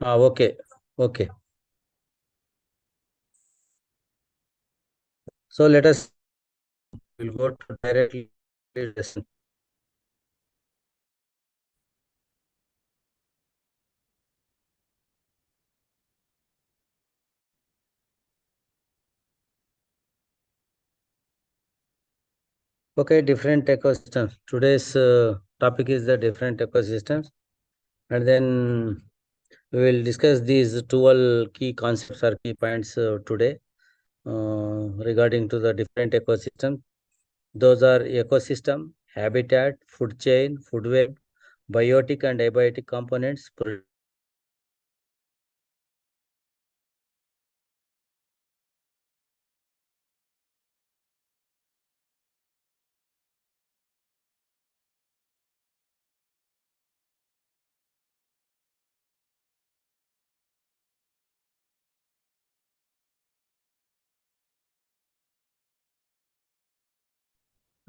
Okay. Okay. So let us will go to directly lesson. Okay, different ecosystems. Today's topic is the different ecosystems, and then we will discuss these 12 key concepts or key points today regarding to the different ecosystems. Those are ecosystem, habitat, food chain, food web, biotic and abiotic components.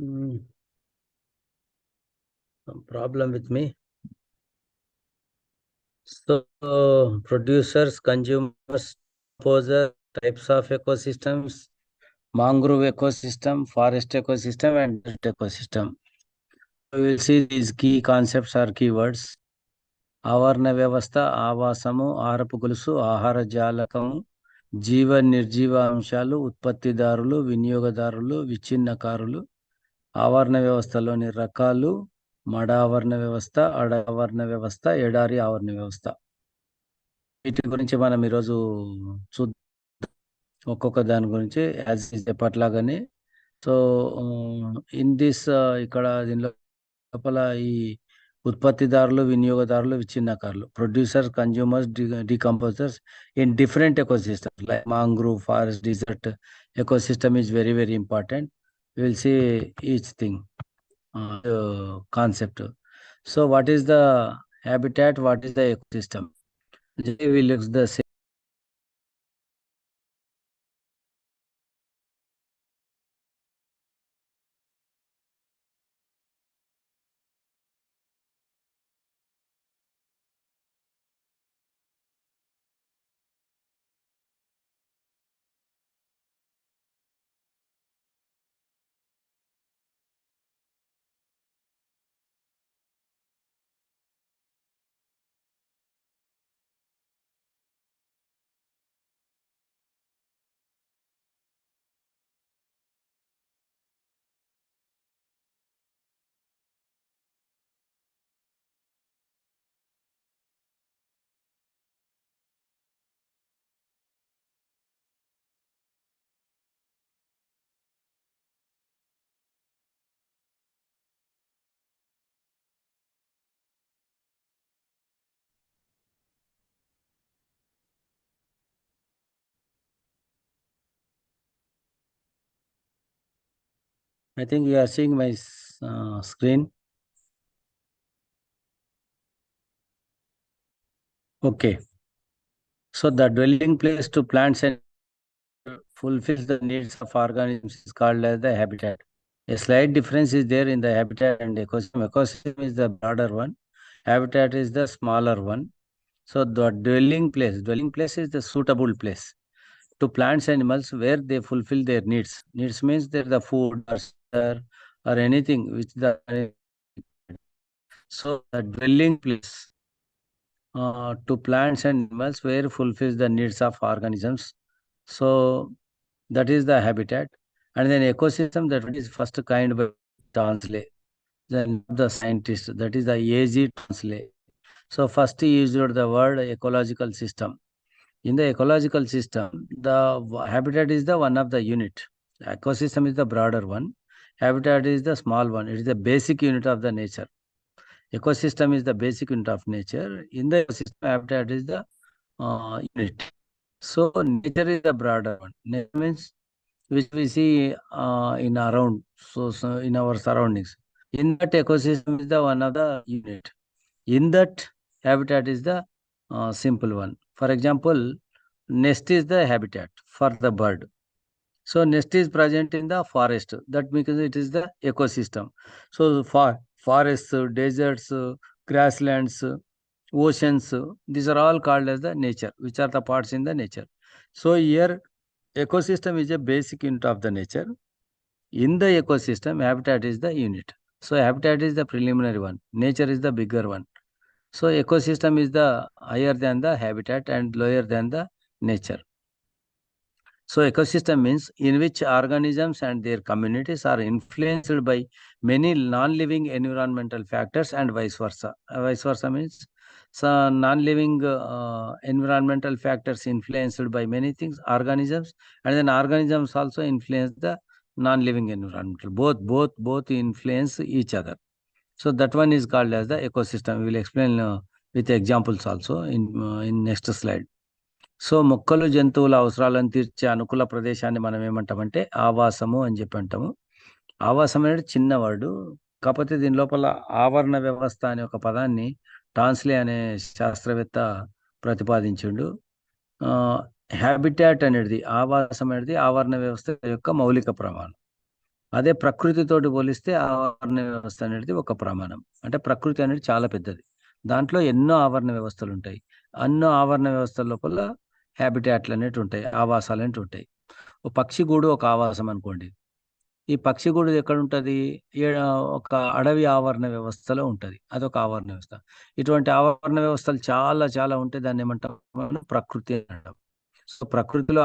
Mm, some problem with me. So, producers, consumers, composers, types of ecosystems, mangrove ecosystem, forest ecosystem, and desert ecosystem. We will see these key concepts or keywords. ఆవరణ వ్యవస్థ, ఆవాసము, ఆహారపు గొలుసు, ఆహార జాలకము, జీవ నిర్జీవ అంశాలు, ఉత్పత్తిదారులు, వినియోగదారులు, విచ్ఛిన్నకారులు, ఆవరణ వ్యవస్థలోని రకాలు, మడ ఆవరణ వ్యవస్థ, అడ ఆవరణ వ్యవస్థ, ఎడారి ఆవరణ వ్యవస్థ. వీటి గురించి మనం ఈరోజు చూద్దాం. ఒక్కొక్క దాని గురించి యాజ్ ఎప్పట్లాగానే. సో ఇన్ దిస్ ఇక్కడ దీనిలో లోపల ఈ ఉత్పత్తిదారులు, వినియోగదారులు, విచ్ఛిన్నకారులు, producers, consumers, decomposers in different ecosystems like mangrove, forest, desert ecosystem is very very important. We will see each thing concept. So what is the habitat? What is the ecosystem? We look the same. I think you are seeing my screen. Okay. So the dwelling place to plants and fulfills the needs of organisms is called as the habitat. A slight difference is there in the habitat and ecosystem. Ecosystem is the broader one. Habitat is the smaller one. So the dwelling place is the suitable place to plants and animals where they fulfill their needs. Needs means they're the food or shelter or anything which the so the dwelling place to plants and animals where fulfills the needs of organisms. So that is the habitat. And then ecosystem, that is first kind by Tansley. Then the scientist, that is the AG Tansley. So first he used the word ecological system. In the ecological system, the habitat is the one of the unit. Ecosystem is the broader one. Habitat is the small one. It is the basic unit of the nature. Ecosystem is the basic unit of nature. In the ecosystem, habitat is the unit. So nature is the broader one. Nature means which we see in around, so in our surroundings. In that ecosystem is the one of the unit. In that habitat is the simple one. For example, nest is the habitat for the bird. So nest is present in the forest. That because it is the ecosystem. So forests, deserts, grasslands, oceans. These are all called as the nature, which are the parts in the nature. So here ecosystem is a basic unit of the nature. In the ecosystem, habitat is the unit. So habitat is the preliminary one. Nature is the bigger one. So ecosystem is the higher than the habitat and lower than the nature. So ecosystem means in which organisms and their communities are influenced by many non-living environmental factors and vice versa. Vice versa means so non-living environmental factors influenced by many things, organisms, and then organisms also influence the non-living environmental. Both influence each other. So that one is called as the ecosystem. We will explain with examples also in next slide. So మొక్కలు జంతువుల అవసరాలను తీర్చే అనుకూల ప్రదేశాన్ని మనం ఏమంటామంటే ఆవాసము అని చెప్పి అంటాము. ఆవాసం అనేది చిన్న వర్డ్, కాకపోతే దీని లోపల ఆవరణ వ్యవస్థ అనే ఒక పదాన్ని టాన్స్లే అనే శాస్త్రవేత్త ప్రతిపాదించిండు. హ్యాబిటాట్ అనేది ఆవాసం అనేది ఆవరణ వ్యవస్థ యొక్క మౌలిక ప్రమాణం. అదే ప్రకృతితోటి పోలిస్తే ఆవరణ వ్యవస్థ అనేది ఒక ప్రమాణం. అంటే ప్రకృతి అనేది చాలా పెద్దది, దాంట్లో ఎన్నో ఆవరణ వ్యవస్థలు ఉంటాయి. అన్నో ఆవరణ వ్యవస్థల లోపల హ్యాబిటాట్లు అనేవి ఉంటాయి, ఆవాసాలు అనేవి ఉంటాయి. ఒక పక్షి గూడు ఒక ఆవాసం అనుకోండి. ఈ పక్షి గూడు ఎక్కడ ఉంటుంది? ఒక అడవి ఆవరణ వ్యవస్థలో ఉంటుంది, అదొక ఆవరణ వ్యవస్థ. ఇటువంటి ఆవరణ వ్యవస్థలు చాలా చాలా ఉంటాయి, దాన్ని ఏమంటాం మనం ప్రకృతి అంటాం. సో ప్రకృతిలో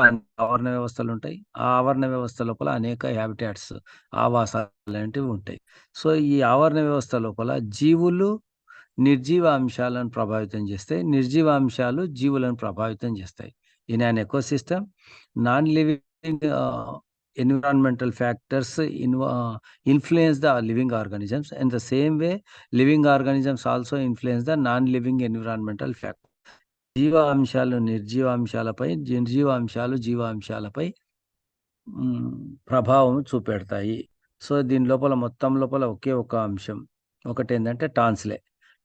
ఆవరణ వ్యవస్థలు ఉంటాయి, ఆ ఆవరణ వ్యవస్థ లోపల అనేక హ్యాబిటాట్స్ ఆవాసాలు అనేటివి ఉంటాయి. సో ఈ ఆవరణ వ్యవస్థ లోపల జీవులు నిర్జీవ అంశాలను ప్రభావితం చేస్తాయి, నిర్జీవ అంశాలు జీవులను ప్రభావితం చేస్తాయి. In an ecosystem non living environmental factors influence the living organisms, and the same way living organisms also influence the non-living environmental factors. జీవాంశాలు నిర్జీవాంశాలపై, నిర్జీవాంశాలు జీవాంశాలపై ప్రభావం చూపెడతాయి. సో దీని లోపల మొత్తం లోపల ఒకే ఒక అంశం ఒకటి ఏంటంటే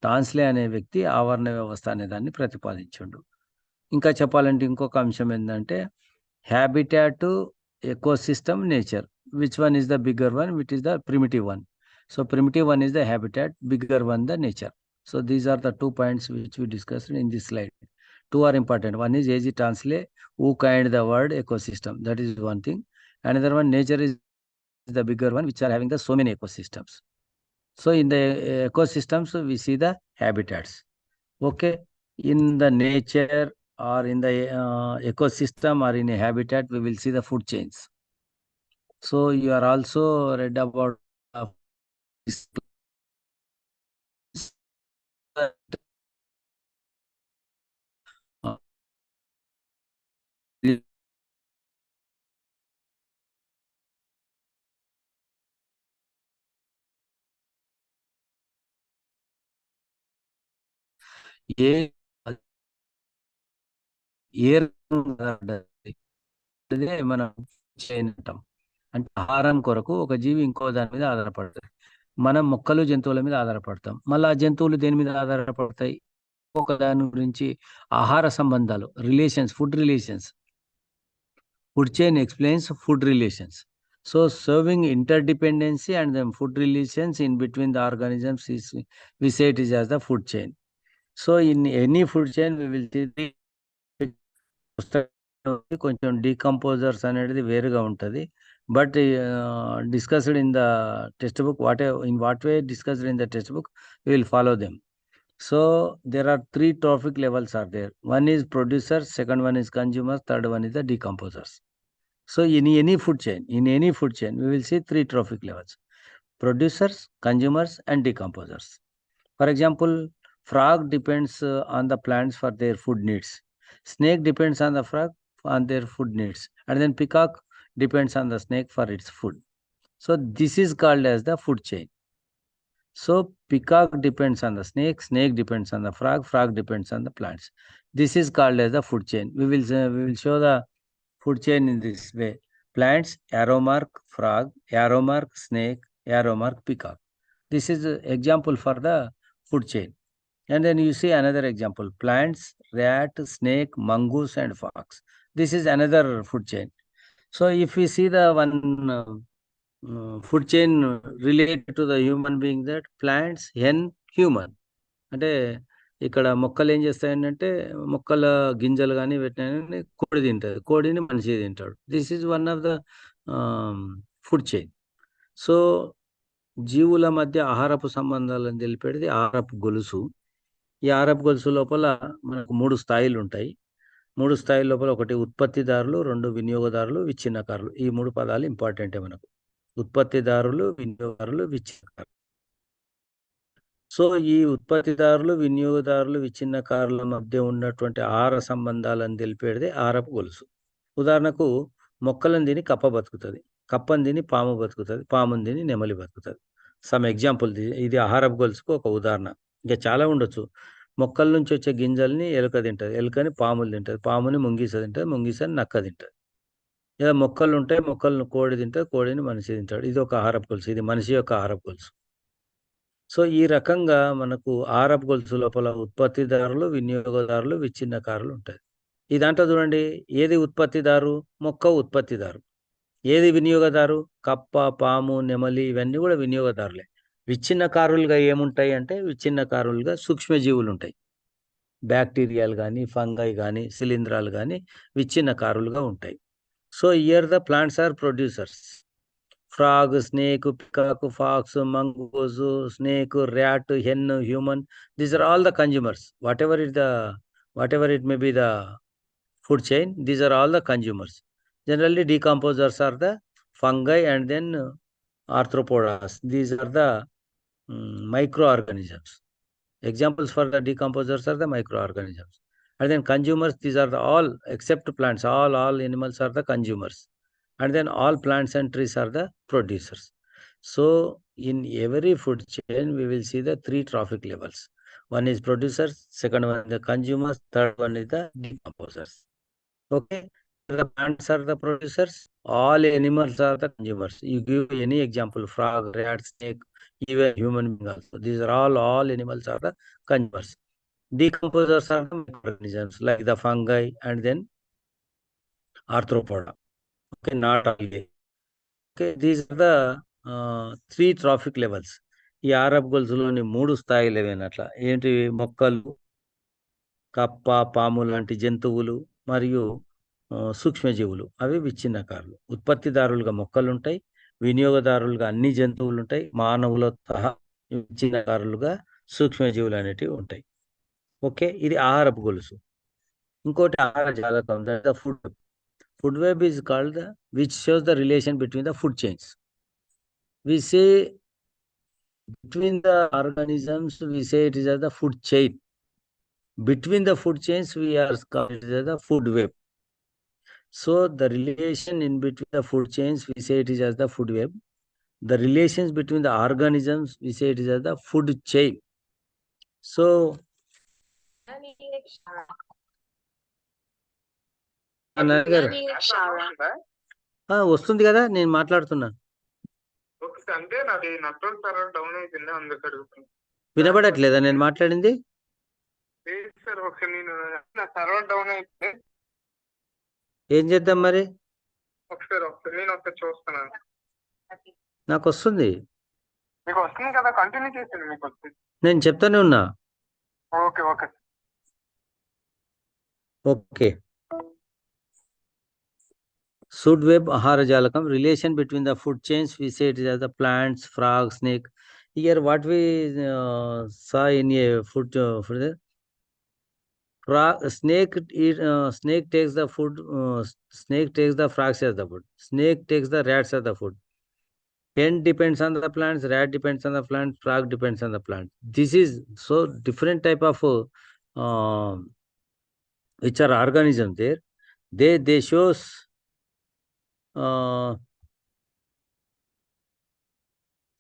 టాన్స్లే అనే వ్యక్తి ఆవరణ వ్యవస్థ అనే దాన్ని ప్రతిపాదించిండు. ఇంకా చెప్పాలంటే ఇంకొక అంశం ఏంటంటే habitat, ecosystem, nature. Which one is the bigger one? Which is the primitive one? So primitive one is the habitat, bigger one the nature. So these are the 2 points which we discussed in this slide. 2 are important. One is A.G. Tansley, who coined the word ecosystem. That is one thing. Another one, nature is the bigger one, which are having the so many ecosystems. So in the ecosystems, we see the habitats. Okay. In the nature or in the ecosystem or in a habitat, we will see the food chains. So you are also read about air మనం చేయనంటాం. అంటే ఆహారం కొరకు ఒక జీవి ఇంకో దాని మీద ఆధారపడుతుంది. మనం మొక్కలు జంతువుల మీద ఆధారపడతాం, మళ్ళీ ఆ జంతువులు దేని మీద ఆధారపడతాయి? ఒక దాని గురించి ఆహార సంబంధాలు, relations, food relations. Food chain explains food relations. So serving interdependency and then food relations in between the organisms is we say it is as the food chain. So in any food chain we will see కొంచెం decomposers అనేది వేరుగా ఉంటుంది. But discussed in the text book, in what way discussed in the text book we will follow them. So there are 3 trophic levels are there. One is producers, second one is consumers, third one is the decomposers. So in any food chain, we will see 3 trophic levels: producers, consumers, and decomposers. For example, frog depends on the plants for their food needs. Snake depends on the frog on their food needs, and then peacock depends on the snake for its food. So this is called as the food chain. So peacock depends on the snake depends on the frog depends on the plants. This is called as the food chain. We will show the food chain in this way: plants, arrow mark; frog, arrow mark; snake, arrow mark; peacock. This is an example for the food chain. And then you see another example: plants, rat, snake, mongoose, and fox. This is another food chain. So if we see the one food chain related to the human being, that plants, hen, human. అంటే ఇక్కడ మొక్కలు ఏం చేస్తాయంటే మొక్కల గింజలు కానీ పెట్టిన కోడి తింటది, కోడిని మనిషి తింటాడు. This is one of the food chain. So జీవుల మధ్య ఆహారపు సంబంధాలను తెలిపేది ఆహారపు గొలుసు. ఈ ఆహారపు గొలుసు లోపల మనకు 3 స్థాయిలు ఉంటాయి. 3 స్థాయిల లోపల ఒకటి ఉత్పత్తిదారులు, 2 వినియోగదారులు, విచ్ఛిన్నకారులు. ఈ 3 పదాలు ఇంపార్టెంటే మనకు. ఉత్పత్తిదారులు, వినియోగదారులు, విచ్ఛిన్నకారులు. సో ఈ ఉత్పత్తిదారులు, వినియోగదారులు, విచ్ఛిన్నకారుల మధ్య ఉన్నటువంటి ఆహార సంబంధాలను తెలిపేది ఆహారపు గొలుసు. ఉదాహరణకు మొక్కలను తిని కప్ప బతుకుతుంది, కప్పను తిని పాము బతుకుతుంది, పాముని తిని నెమలి బతుకుతుంది. సమ్ ఎగ్జాంపుల్, ఇది ఆహారపు గొలుసుకు ఒక ఉదాహరణ. ఇంకా చాలా ఉండొచ్చు. మొక్కల నుంచి వచ్చే గింజల్ని ఎలుక తింటుంది, ఎలుకని పాములు తింటుంది, పాముని ముంగీస తింటుంది, ముంగీసని నక్క తింటుంది. ఇలా మొక్కలు ఉంటాయి, మొక్కలను కోడి తింటుంది, కోడిని మనిషి తింటాడు. ఇది ఒక ఆహారపు గొలుసు, ఇది మనిషి యొక్క ఆహారపు గొలుసు. సో ఈ రకంగా మనకు ఆహారపు గొలుసు లోపల ఉత్పత్తిదారులు, వినియోగదారులు, విచ్ఛిన్నకారులు ఉంటాయి. ఈ దాంట్లో చూడండి, ఏది ఉత్పత్తిదారు? మొక్క ఉత్పత్తిదారు. ఏది వినియోగదారు? కప్ప, పాము, నెమలి ఇవన్నీ కూడా వినియోగదారులే. విచ్ఛిన్నకారులుగా ఏముంటాయి అంటే విచ్ఛిన్నకారులుగా సూక్ష్మజీవులు ఉంటాయి. బ్యాక్టీరియాలు కానీ, ఫంగై కానీ, శిలీంధ్రాలు కానీ విచ్ఛిన్నకారులుగా ఉంటాయి. So here the plants are producers. Frog, snake, peacock, fox, mongoose, snake, rat, hen, human, these are all the consumers. Whatever it may be the food chain, these are all the consumers. Generally decomposers are the fungi and then arthropods. These are the microorganisms. Examples for the decomposers are the microorganisms. And then consumers, these are the all except plants, all animals are the consumers. And then all plants and trees are the producers. So in every food chain we will see the 3 trophic levels. One is producers, second one is the consumers, third one is the decomposers. Okay, the plants are the producers, all animals are the consumers. You give any example, frog, rat, snake, even human being also, these are all animals are the consumers. Decomposers are the microorganisms like the fungi and then arthropoda. Okay, not algae. Okay, these are the 3 trophic levels. ఈ ఆహారపు గొలుసులోని 3 స్థాయిలు ఏవైనట్ల ఏంటి? మొక్కలు, కప్ప, పాము లాంటి జంతువులు మరియు సూక్ష్మజీవులు, అవి విచ్ఛిన్నకారులు. ఉత్పత్తిదారులుగా మొక్కలు ఉంటాయి, వినియోగదారులుగా అన్ని జంతువులు ఉంటాయి, మానవులతో సహా. విచ్ఛిన్నకారులుగా సూక్ష్మజీవులు అనేటివి ఉంటాయి. ఓకే, ఇది ఆహారపు గొలుసు. ఇంకోటి ఆహార జాలకం, that the food. Food web is called which shows the relation between the food chains. We say between the organisms, we say it is as the food chain. Between the food chains, we are called it as the food web. So the relation in between the food chains, we say it is as the food web. The relations between the organisms, we say it is as the food chain. So వస్తుంది కదా, నేను మాట్లాడుతున్నా. అంటే నాది network server down అయిపోయింది, అందుకు అడుగుతున్నా. వినబడట్లేదా నేను మాట్లాడింది? సార్ ఒకసారి నేను నా సర్వర్ డౌన్ అయితే ఏం చేద్దాం మరి? ఒకసారి నేను ఒకసారి చూస్తున్నాను. నాకు వస్తుంది. మీకు వస్తుంది కదా, కంటిన్యూ చేయండి, మీకు వస్తుంది. నేను చెప్తానే ఉన్నా. Okay okay okay. Food web, ahara jalakam, relation between the food chains, we say it is as the plants, frog, snake. Here what we saw in a food, frog, snake snake takes the food, snake takes the frogs as the food, snake takes the rats as the food. Hen depends on the plants, rat depends on the plant, frog depends on the plant. This is so different type of which are organisms there. They shows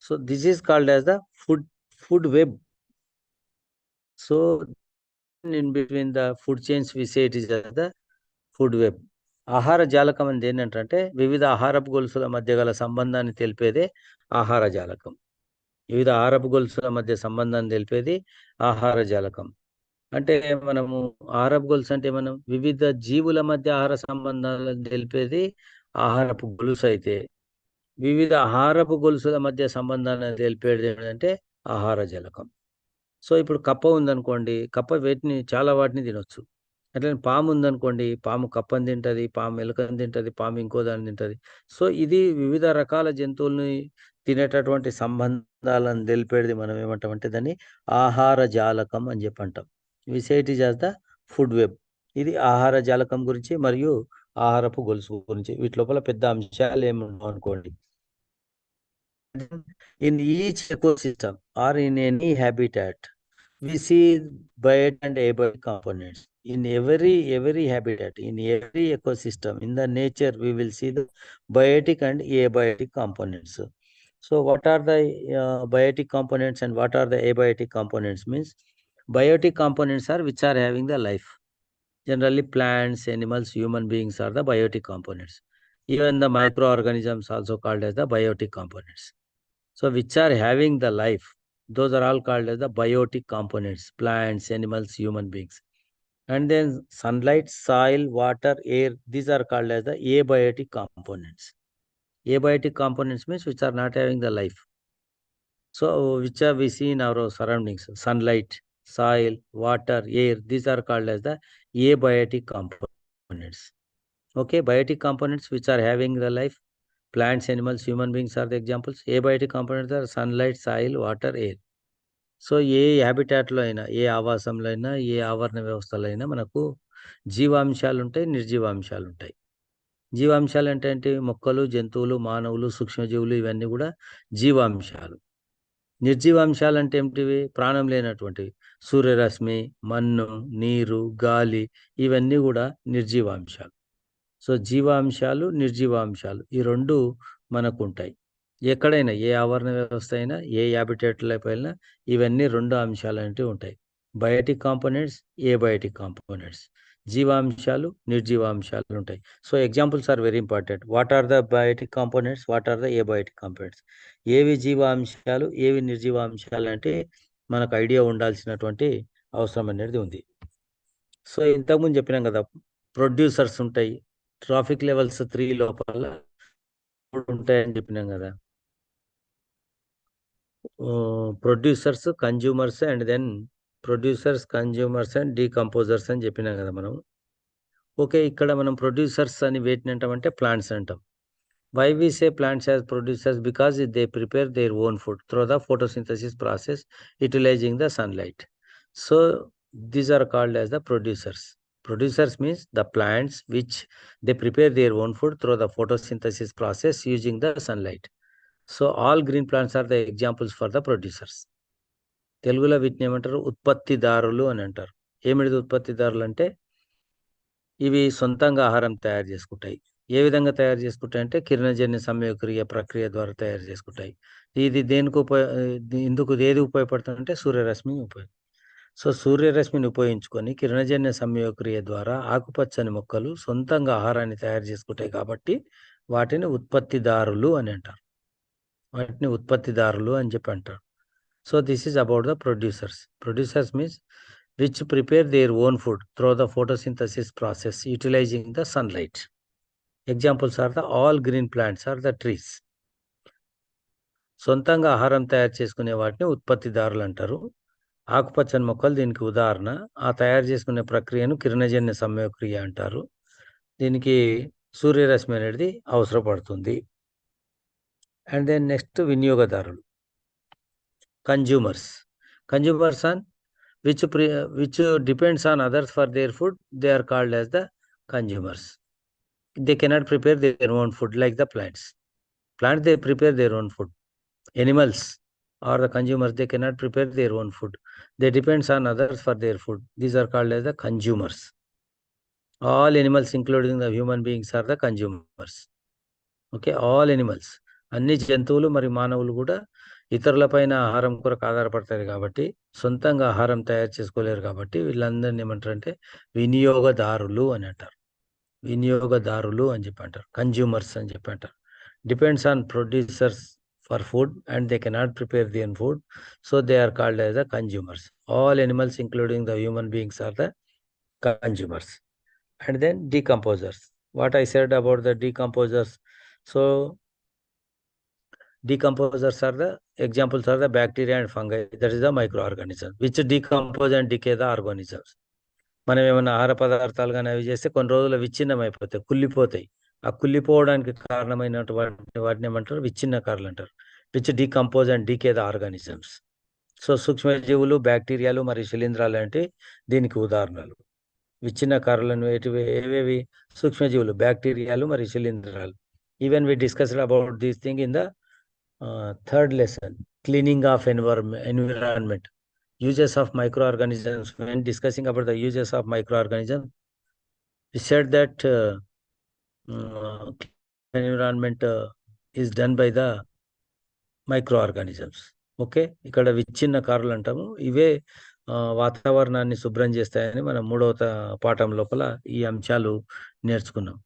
so this is called as the food web. So in between the food chains, we say it is as the food web. ఆహార జాలకం అనేది ఏంటంటే వివిధ ఆహారపు గొలుసుల మధ్య గల సంబంధాన్ని తెలిపేదే ఆహార జాలకం. వివిధ ఆహారపు గొలుసుల మధ్య సంబంధాన్ని తెలిపేది ఆహార జాలకం. అంటే మనము ఆహారపు గొలుసు అంటే మనం వివిధ జీవుల మధ్య ఆహార సంబంధాలను తెలిపేది ఆహారపు గొలుసు అయితే, వివిధ ఆహారపు గొలుసుల మధ్య సంబంధాలను తెలిపేది ఏంటంటే ఆహార జలకం. సో ఇప్పుడు కప్ప ఉందనుకోండి, కప్ప చాలా వాటిని తినొచ్చు. అట్లనే పాము ఉందనుకోండి, పాము కప్పని తింటది, పాము ఎలుకని తింటది, పాము ఇంకో దాన్ని తింటది. సో ఇది వివిధ రకాల జంతువుల్ని తినేటటువంటి సంబంధాలను తెలిపేది మనం ఏమంటామంటే దాన్ని ఆహార జాలకం అని చెప్పి అంటాం. We say it is as the food web. ఇది ఆహార జాలకం గురించి మరియు ఆహారపు గొలుసు గురించి. వీటి లోపల పెద్ద అంశాలు ఏమి ఉండవు అనుకోండి. In each ecosystem or in any habitat, we see biotic and abiotic components. In every habitat, in every ecosystem, in the nature, we will see the biotic and abiotic components. So what are the biotic components and what are the abiotic components? Means biotic components are which are having the life. Generally plants, animals, human beings are the biotic components. Even the microorganisms also called as the biotic components. So which are having the life, those are all called as the biotic components, plants, animals, human beings. And then sunlight, soil, water, air, these are called as the abiotic components. Abiotic components means which are not having the life. So which are we see in our surroundings, sunlight, soil, water, air, these are called as the abiotic components. Okay, biotic components which are having the life, plants, animals, human beings are the examples. Abiotic components are sunlight, soil, water, air. So ఏ హ్యాబిటాట్లో అయినా, ఏ ఆవాసంలో అయినా, ఏ ఆవరణ వ్యవస్థలో అయినా మనకు జీవాంశాలు ఉంటాయి, నిర్జీవాంశాలు ఉంటాయి. జీవాంశాలు అంటే ఏంటి? మొక్కలు, జంతువులు, మానవులు, సూక్ష్మజీవులు, ఇవన్నీ కూడా జీవాంశాలు. నిర్జీవాంశాలు అంటే ఏమిటివి? ప్రాణం లేనటువంటివి. సూర్యరశ్మి, మన్ను, నీరు, గాలి, ఇవన్నీ కూడా నిర్జీవాంశాలు. సో జీవాంశాలు, నిర్జీవాంశాలు ఈ రెండు మనకు ఉంటాయి. ఎక్కడైనా ఏ ఆవరణ వ్యవస్థ అయినా, ఏ హ్యాబిటేట్లో అయినా ఇవన్నీ రెండు అంశాలు అనేవి ఉంటాయి. Biotic components, abiotic components. జీవాంశాలు, నిర్జీవాంశాలు ఉంటాయి. So examples are very important. What are the biotic components, what are the abiotic components? ఏవి జీవాంశాలు, ఏవి నిర్జీవాంశాలు అంటే మనకు ఐడియా ఉండాల్సినటువంటి అవసరం అనేది ఉంది. సో ఇంతకుముందు చెప్పినాం కదా, ప్రొడ్యూసర్స్ ఉంటాయి, ట్రాఫిక్ లెవెల్స్ 3 లోపల ఉంటాయని చెప్పినాం కదా. Producers, consumers and then producers, consumers and decomposers అని చెప్పినాం కదా మనం. ఓకే, ఇక్కడ మనం ప్రొడ్యూసర్స్ అని వేటిని అంటామంటే ప్లాంట్స్ అంటాం. Why we say plants as producers? Because they prepare their own food through the photosynthesis process utilizing the sunlight. So these are called as the producers. Producers means the plants which they prepare their own food through the photosynthesis process using the sunlight. So all green plants are the examples for the producers. తెలుగులో వీటిని ఏమంటారు? ఉత్పత్తిదారులు అని అంటారు. ఏమిటి ఉత్పత్తిదారులు అంటే ఇవి సొంతంగా ఆహారం తయారు చేసుకుంటాయి. ఏ విధంగా తయారు చేసుకుంటాయి అంటే కిరణజన్య సంయోగక్రియ ప్రక్రియ ద్వారా తయారు చేసుకుంటాయి. ఇది దేనికి ఏది ఉపయోగపడుతుందంటే సూర్యరశ్మి సో సూర్యరశ్మిని ఉపయోగించుకొని కిరణజన్య సంయోగక్రియ ద్వారా ఆకుపచ్చని మొక్కలు సొంతంగా ఆహారాన్ని తయారు చేసుకుంటాయి కాబట్టి వాటిని ఉత్పత్తిదారులు అని అంటారు. వాటిని ఉత్పత్తిదారులు అని చెప్పి అంటారు. So this is about the producers. Producers means which prepare their own food through the photosynthesis process utilizing the sunlight. Examples are the all green plants are the trees. సొంతంగా ఆహారం తయారు చేసుకునే వాటిని ఉత్పత్తిదారులు అంటారు. ఆకుపచ్చని మొక్కలు దీనికి ఉదాహరణ. ఆ తయారు చేసుకునే ప్రక్రియను కిరణజన్య సంయోగక్రియ అంటారు. దీనికి సూర్యరశ్మి అనేది అవసరపడుతుంది. అండ్ దెన్ నెక్స్ట్ వినియోగదారులు, consumers. Consumers on which depends on others for their food, they are called as the consumers. They cannot prepare their own food like the plants. Plants, they prepare their own food. Animals or the consumers, they cannot prepare their own food. They depends on others for their food. These are called as the consumers. All animals including the human beings are the consumers. Okay, all animals, అన్ని జంతువులు మరియు మానవులు కూడా ఇతరులపైన ఆహారం కొరకు ఆధారపడతారు కాబట్టి, సొంతంగా ఆహారం తయారు చేసుకోలేరు కాబట్టి వీళ్ళందరినీ ఏమంటారంటే వినియోగదారులు అని అంటారు. వినియోగదారులు అని చెప్పి అంటారు. కన్జ్యూమర్స్ అని చెప్పి అంటారు. Depends on producers for food and they cannot prepare their food, so they are called as the consumers. All animals including the human beings are the consumers. And then decomposers. What I said about the decomposers. So Decomposers are the examples are the bacteria and fungi. That is the microorganisms which decompose and decay the organisms. మనం ఏమైనా ఆహార పదార్థాలు కానీ అవి చేస్తే కొన్ని రోజులు విచ్ఛిన్నం అయిపోతాయి, కుళ్ళిపోతాయి. ఆ కుళ్ళిపోవడానికి కారణమైనటువంటి వాటిని ఏమంటారు? విచ్ఛిన్నకారులు అంటారు. Which decompose and decay the organisms. So సూక్ష్మజీవులు, బ్యాక్టీరియాలు మరియు శిలీంధ్రాలు అంటే దీనికి ఉదాహరణలు. విచ్ఛిన్నకారులను ఏవేవి? సూక్ష్మజీవులు, బ్యాక్టీరియాలు మరియు శిలీంధ్రాలు. Even we discussed about these thing in the third lesson, cleaning of environment. Uses of microorganisms. When discussing about the uses of microorganisms, we said that environment is done by the microorganisms. Okay, ఇక్కడ విచ్ఛిన్న కారులు అంటాము. ఇవే వాతావరణాన్ని శుభ్రం చేస్తాయని మనం 3వ పాఠం లోపల ఈ అంశాలు నేర్చుకున్నాం.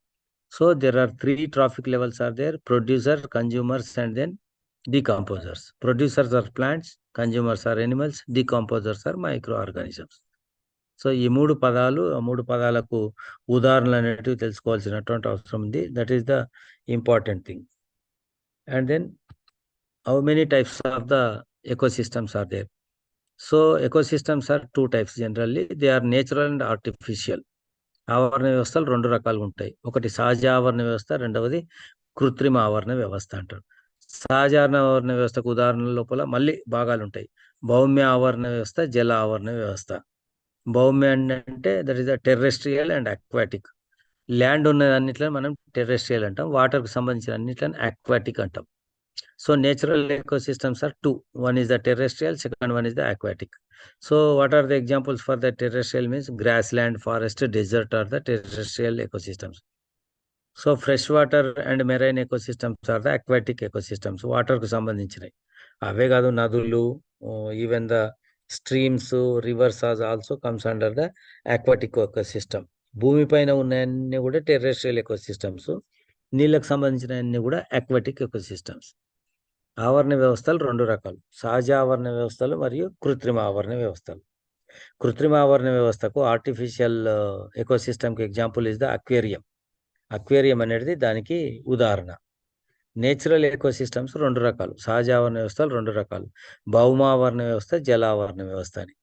So there are 3 trophic levels are there: producer, consumers and then decomposers. Producers are plants, consumers are animals, decomposers are microorganisms. So ఈ 3 పదాలు, ఆ 3 పదాలకు ఉదాహరణలు అనేటివి తెలుసుకోవాల్సినటువంటి అవసరం ఉంది. That is the important thing. And then how many types of the ecosystems are there? So ecosystems are 2 types generally. They are natural and artificial. ఆవరణ వ్యవస్థలు 2 రకాలుగా ఉంటాయి. ఒకటి సహజ ఆవరణ వ్యవస్థ, రెండవది కృత్రిమ ఆవరణ వ్యవస్థ అంటారు. సహజ ఆవరణ వ్యవస్థకు ఉదాహరణ లోపల మళ్ళీ భాగాలు ఉంటాయి. భౌమ్య ఆవరణ వ్యవస్థ, జల ఆవరణ వ్యవస్థ. భౌమ్య అంటే that is the terrestrial and aquatic. Land ఉన్నదన్నిట్లను మనం టెర్రెస్ట్రియల్ అంటాం, వాటర్కి సంబంధించిన అన్నిట్లను అక్వాటిక్ అంటాం. So natural ecosystems are 2. One is the terrestrial, second one is the aquatic. So what are the examples for the terrestrial? Means grassland, forest, desert are the terrestrial ecosystems. So fresh water and marine ecosystems are the aquatic ecosystems. వాటర్కు సంబంధించినవి. అవే కాదు, నదులు, even the streams, rivers also comes under the aquatic ecosystem. భూమిపైన ఉన్నవన్నీ కూడా టెర్రెస్ట్రియల్ ecosystems, నీళ్ళకు సంబంధించిన అన్ని కూడా అక్వాటిక్ ఎకోసిస్టమ్స్. ఆవరణ వ్యవస్థలు 2 రకాలు: సహజ ఆవరణ వ్యవస్థలు మరియు కృత్రిమ ఆవరణ వ్యవస్థలు. కృత్రిమ ఆవరణ వ్యవస్థకు, ఆర్టిఫిషియల్ ఎకోసిస్టమ్కి example is the aquarium. Aquarium అనేది దానికి ఉదాహరణ. నేచురల్ ఎకోసిస్టమ్స్ 2 రకాలు: సహజ ఆవరణ వ్యవస్థలు 2 రకాలు: భౌమ ఆవరణ వ్యవస్థ, జల ఆవరణ వ్యవస్థ అని.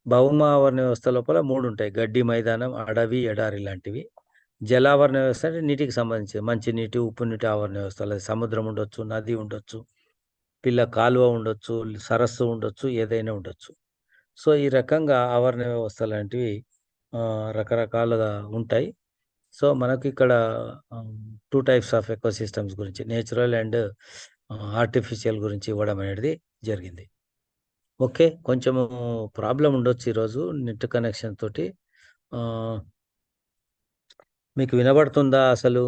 భౌమ ఆవరణ వ్యవస్థ లోపల 3 ఉంటాయి: గడ్డి, మైదానం, అడవి, ఎడారి లాంటివి. జలావరణ వ్యవస్థ అంటే నీటికి సంబంధించి మంచి నీటి, ఉప్పు నీటి ఆవరణ వ్యవస్థ. సముద్రం ఉండొచ్చు, నది ఉండొచ్చు, పిల్ల కాలువ ఉండొచ్చు, సరస్సు ఉండొచ్చు, ఏదైనా ఉండొచ్చు. సో ఈ రకంగా ఆవరణ వ్యవస్థ లాంటివి రకరకాలుగా ఉంటాయి. సో మనకు ఇక్కడ 2 టైప్స్ ఆఫ్ ఎకోసిస్టమ్స్ గురించి, నేచురల్ అండ్ ఆర్టిఫిషియల్ గురించి ఇవ్వడం అనేది జరిగింది. ఓకే, కొంచెము ప్రాబ్లం ఉండొచ్చు ఈరోజు నెట్ కనెక్షన్ తోటి. మీకు వినబడుతుందా అసలు?